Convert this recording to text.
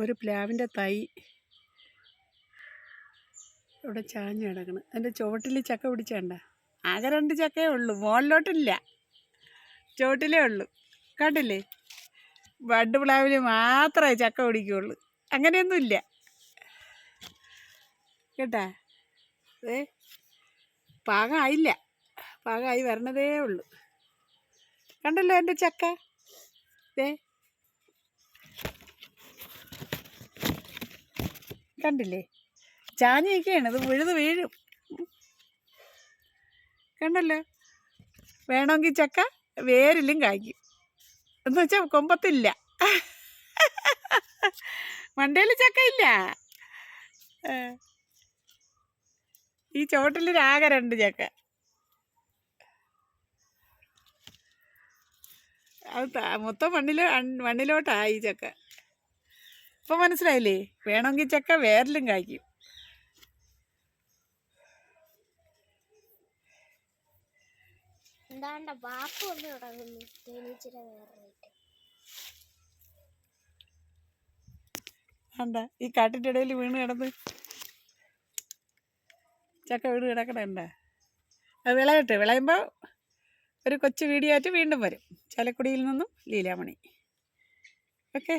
ഒരു പ്ലാവിൻ്റെ തൈ ഇവിടെ ചാഞ്ഞ് കിടക്കണം. അതിൻ്റെ ചുവട്ടിൽ ചക്ക പിടിച്ചേണ്ട. ആകെ 2 ചക്കയേ ഉള്ളൂ, മുകളിലോട്ടില്ല, ചുവട്ടിലേ ഉള്ളൂ. കണ്ടില്ലേ? ബഡ് പ്ലാവിൽ മാത്രമേ ചക്ക പിടിക്കുകയുള്ളൂ, അങ്ങനെയൊന്നുമില്ല കേട്ടാ. പാകമായില്ല, പാകമായി വരണതേ ഉള്ളൂ. കണ്ടല്ലോ എൻ്റെ ചക്ക. കണ്ടില്ലേ? ചാഞ്ഞിരിക്കുകയാണ്, ഇത് വിഴുത് വീഴും. കണ്ടല്ലോ? വേണമെങ്കിൽ ചക്ക വേരിലും കായ്ക്കും, എന്ന് വെച്ചാൽ കൊമ്പത്തില്ല. മണ്ടയിൽ ചക്ക ഇല്ല. ഈ ചുവട്ടിൽ ആകെ 2 ചക്ക. അത് മൊത്തം മണ്ണിലോട്ടായി ചക്ക. ഇപ്പം മനസ്സിലായില്ലേ? വേണമെങ്കിൽ ചക്ക വേരിലും കായ്ക്കും. വേണ്ട, ഈ കാട്ടിൻ്റെ ഇടയിൽ വീണ് കിടന്ന് ചക്ക വീണ് കിടക്കണണ്ട. അത് വിളയട്ടെ, വിളയുമ്പോൾ ഒരു കൊച്ചു വീഡിയോ ആയിട്ട് വീണ്ടും വരും. ചാലക്കുടിയിൽ നിന്നും ലീലാമണി. ഓക്കെ.